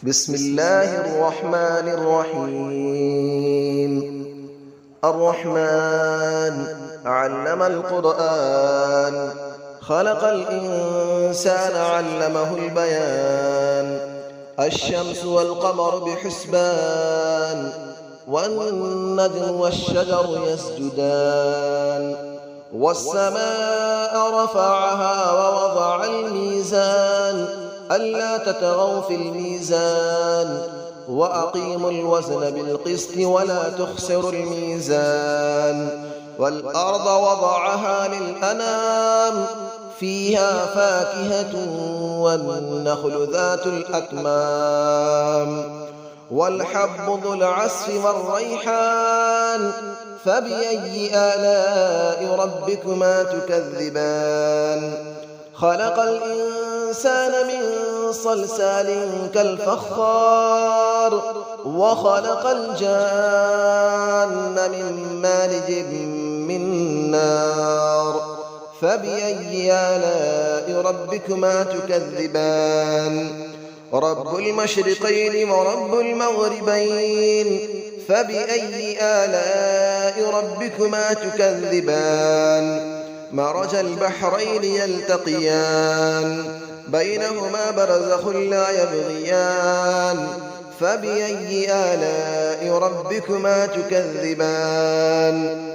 بسم الله الرحمن الرحيم. الرحمن علم القرآن، خلق الإنسان علمه البيان. الشمس والقمر بحسبان، والنجم والشجر يسجدان. والسماء رفعها ووضع الميزان، ألا تطغوا في الميزان، وأقيموا الوزن بالقسط ولا تخسروا الميزان. والأرض وضعها للأنام، فيها فاكهة والنخل ذات الأكمام. والحب ذو العصف والريحان، فبأي آلاء ربكما تكذبان. خلق الإنسان من صلصال كالفخار، وخلق الجان من مارج من نار. فبأي آلاء ربكما تكذبان. رب المشرقين ورب المغربين، فبأي آلاء ربكما تكذبان. مرج البحرين يلتقيان، بينهما برزخ لا يبغيان. فبأي آلاء ربكما تكذبان.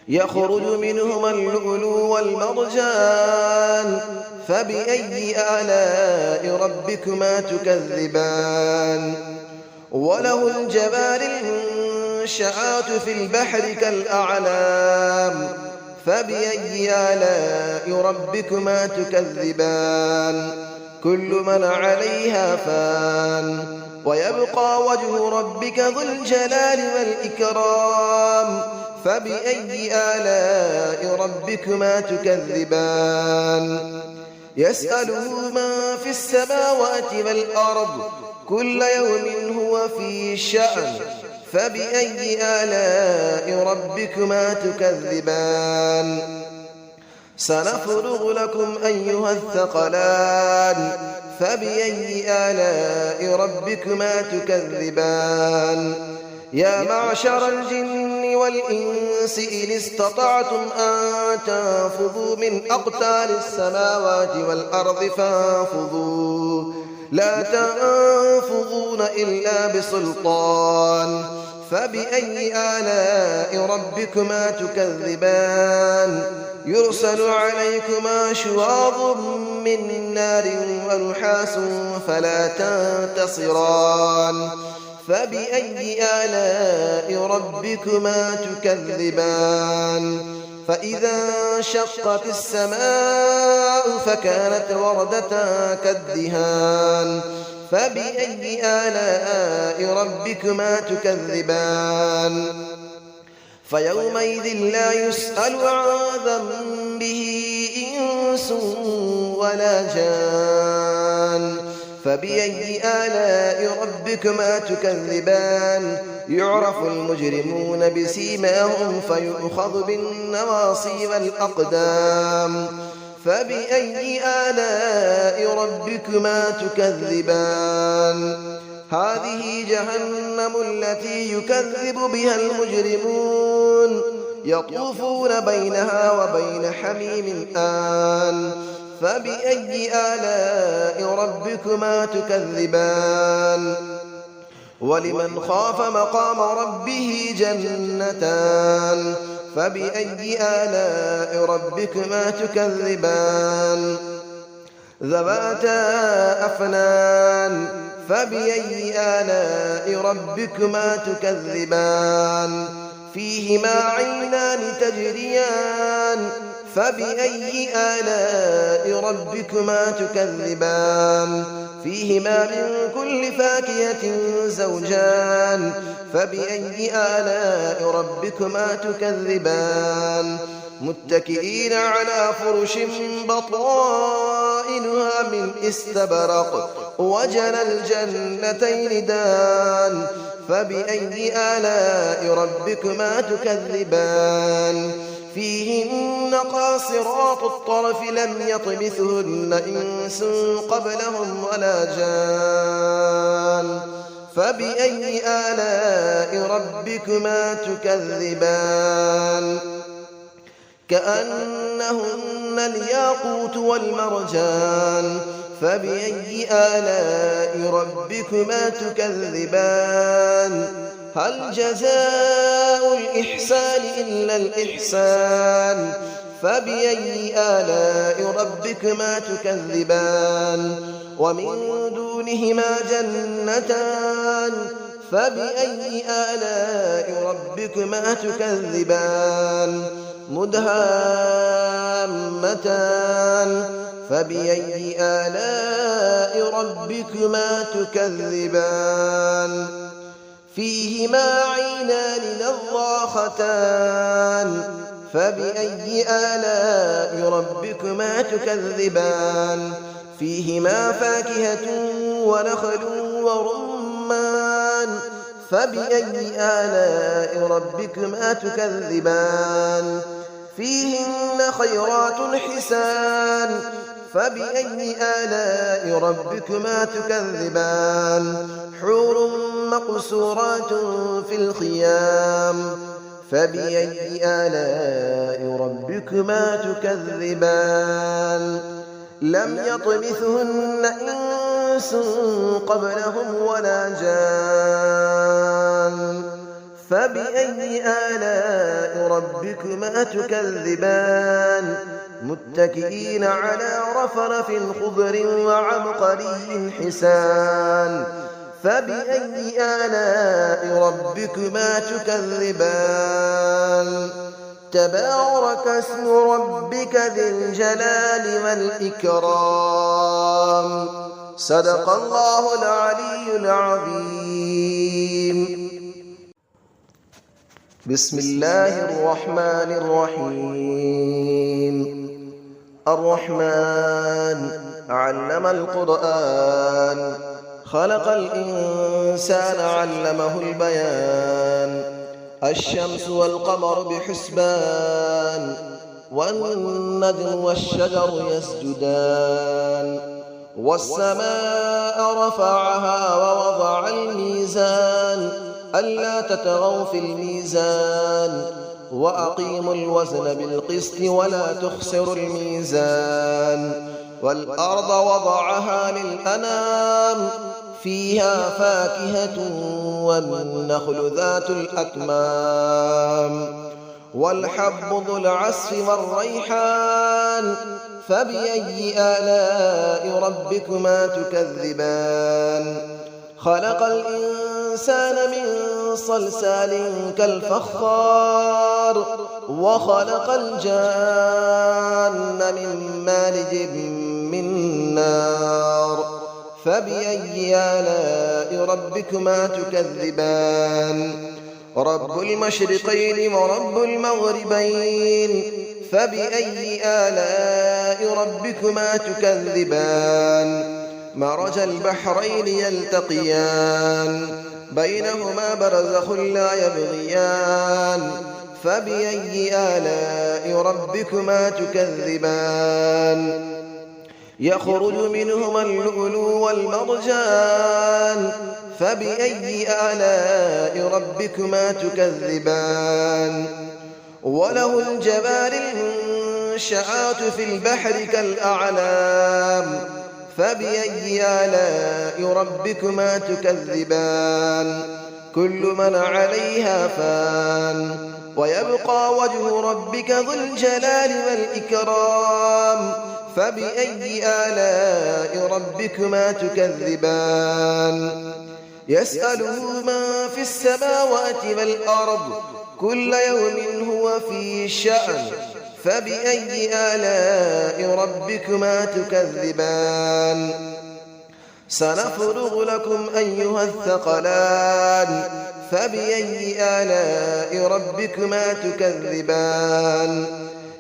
يخرج منهما اللؤلؤ والمرجان، فبأي آلاء ربكما تكذبان. وله الجوار المنشآت في البحر كالأعلام، فبأي آلاء ربكما تكذبان. كل من عليها فان، ويبقى وجه ربك ذو الجلال والإكرام. فبأي آلاء ربكما تكذبان. يسأله من في السماوات والأرض، كل يوم هو في شأن. فبأي آلاء ربكما تكذبان. سنفرغ لكم أيها الثقلان، فبأي آلاء ربكما تكذبان. يا معشر الجن والإنس إن استطعتم أن تنفذوا من أقطار السماوات والأرض فانفذوا، لا تنفذون إلا بسلطان. فبأي آلاء ربكما تكذبان. يرسل عليكما شواظ من نار ونحاس فلا تنتصران. فبأي آلاء ربكما تكذبان. فإذا انشقت السماء فكانت وردة كالدهان. فبأي آلاء ربكما تكذبان. فيومئذ لا يسأل عن ذنبه إنس ولا جان. فبأي آلاء ربكما تكذبان. يعرف المجرمون بسيماهم فيؤخذ بالنواصي والأقدام. فبأي آلاء ربكما تكذبان. هذه جهنم التي يكذب بها المجرمون، يطوفون بينها وبين حميم آن. فبأي آلاء ربكما تكذبان. ولمن خاف مقام ربه جنتان. فبأي آلاء ربكما تكذبان. ذواتا أفنان. فبأي آلاء ربكما تكذبان. فيهما عينان تجريان. فبأي آلاء ربكما تكذبان. فيهما من كل فاكهة زوجان. فبأي آلاء ربكما تكذبان. متكئين على فرش بطائنها من استبرق، وجنى الجنتين دان. فبأي آلاء ربكما تكذبان. فيهن قاصرات الطرف لم يطمثهن إنس قبلهم ولا جان. فبأي آلاء ربكما تكذبان كأنهن الياقوت والمرجان فبأي آلاء ربكما تكذبان هل جزاء الإحسان إلا الإحسان فبأي آلاء ربكما تكذبان ومن دونهما جنتان فبأي آلاء ربكما تكذبان مدهامتان فبأي آلاء ربكما تكذبان فيهما عينان نضاختان فبأي آلاء ربكما تكذبان فيهما فاكهة ونخل ورمان فبأي آلاء ربكما تكذبان فيهن خيرات حسان فبأي آلاء ربكما تكذبان حور مقصورات في الخيام فبأي آلاء ربكما تكذبان لم يطمثهن إنس قبلهم ولا جان فبأي آلاء ربكما تكذبان متكئين على رفرف خضر وعبقري حسان فبأي آلاء ربكما تكذبان تبارك اسم ربك ذي الجلال والإكرام صدق الله العلي العظيم بسم الله الرحمن الرحيم الرحمن علم القرآن خلق الإنسان علمه البيان الشمس والقمر بحسبان والنجم والشجر يسجدان والسماء رفعها ووضع الميزان ألا تطغوا في الميزان وأقيموا الوزن بالقسط ولا تخسروا الميزان والأرض وضعها للأنام فيها فاكهة والنخل ذات الأكمام والحب ذو العصف والريحان فبأي آلاء ربكما تكذبان خلق الإنسان من صلصال كالفخار وخلق الجان من مارج من نار فبأي آلاء ربكما تكذبان رب المشرقين ورب المغربين فبأي آلاء ربكما تكذبان مرج البحرين يلتقيان بينهما برزخ لا يبغيان فبأي آلاء ربكما تكذبان يخرج منهما اللؤلؤ والمرجان فبأي آلاء ربكما تكذبان وله الجبال المنشآت في البحر كالأعلام فبأي آلاء ربكما تكذبان كل من عليها فان ويبقى وجه ربك ذو الجلال والإكرام فبأي آلاء ربكما تكذبان يسأله من في السماوات والأرض كل يوم هو في شأن فبأي آلاء ربكما تكذبان سنفرغ لكم أيها الثقلان فبأي آلاء ربكما تكذبان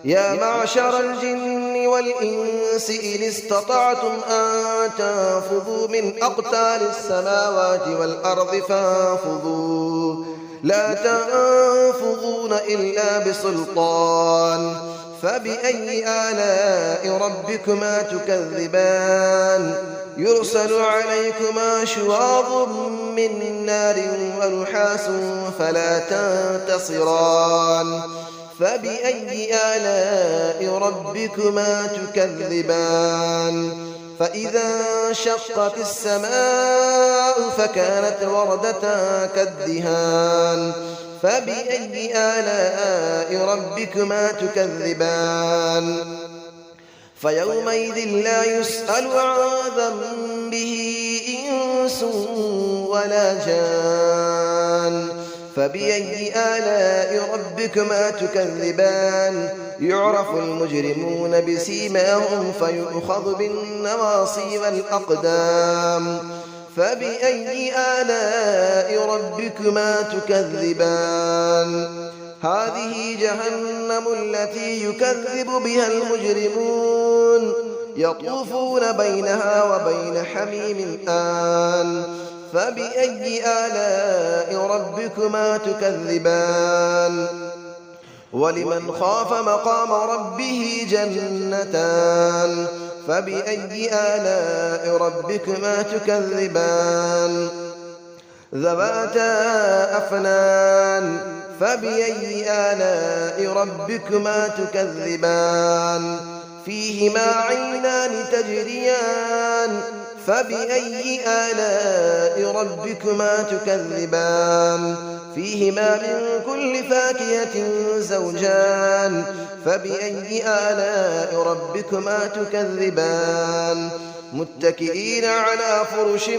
يا معشر الجن والإنس إن استطعتم أن تنفذوا من أقطار السماوات والأرض فانفذوا لا تنفذون إلا بسلطان فبأي آلاء ربكما تكذبان يرسل عليكما شواظ من نار ونحاس فلا تنتصران فبأي آلاء ربكما تكذبان فإذا انشقت السماء فكانت وردة كالدهان فبأي آلاء ربكما تكذبان فيومئذ لا يسأل عن ذنبه إنس ولا جان فبأي آلاء ربكما تكذبان يعرف المجرمون بسيماهم فيؤخذ بالنواصي والأقدام فبأي آلاء ربكما تكذبان هذه جهنم التي يكذب بها المجرمون يطوفون بينها وبين حميم آن فبأي آلاء ربكما تكذبان ولمن خاف مقام ربه جنتان فبأي آلاء ربكما تكذبان ذواتا أفنان فبأي آلاء ربكما تكذبان فيهما عينان تجريان فبأي آلاء ربكما تكذبان فيهما من كل فاكهة زوجان فبأي آلاء ربكما تكذبان متكئين على فرش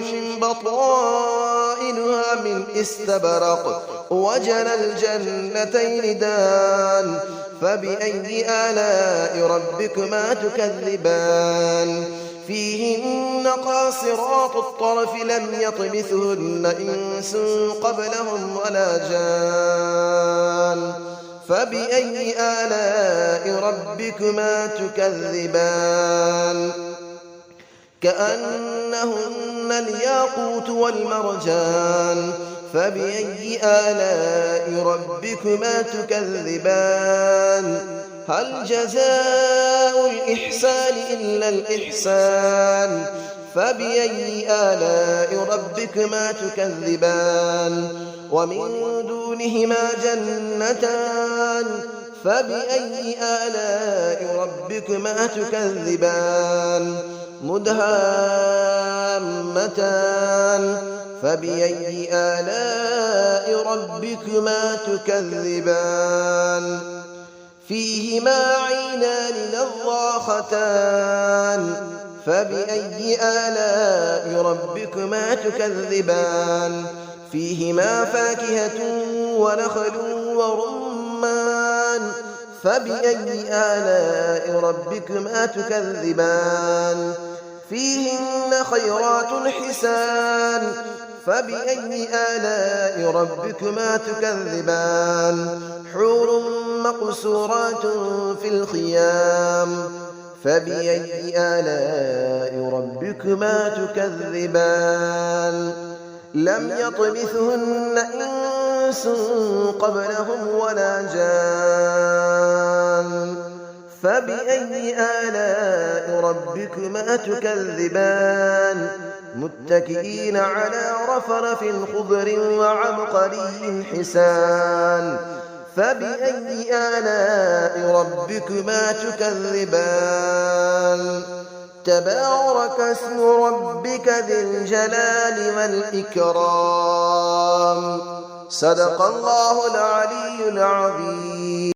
بطائنها من استبرق وجنى الجنتين دان فبأي آلاء ربكما تكذبان فيهن قاصرات الطرف لم يطمثهن إنس قبلهم ولا جان فبأي آلاء ربكما تكذبان كأنهن الياقوت والمرجان فبأي آلاء ربكما تكذبان هل جزاء الإحسان إلا الإحسان فبأي آلاء ربكما تكذبان ومن دونهما جنتان فبأي آلاء ربكما تكذبان مدهامتان فبأي آلاء ربكما تكذبان فيهما عينان نضاختان فبأي آلاء ربكما تكذبان فيهما فاكهة ونخل ورمان فبأي آلاء ربكما تكذبان فيهن خيرات حسان فبأي آلاء ربكما تكذبان حور مقصورات في الخيام فبأي آلاء ربكما تكذبان لم يطمثهن إنس قبلهم ولا جان فبأي آلاء ربكما تكذبان متكئين على رفرف خضر وعبقري حسان فبأي آلاء ربكما تكذبان تبارك اسم ربك ذي الجلال والإكرام صدق الله العلي العظيم.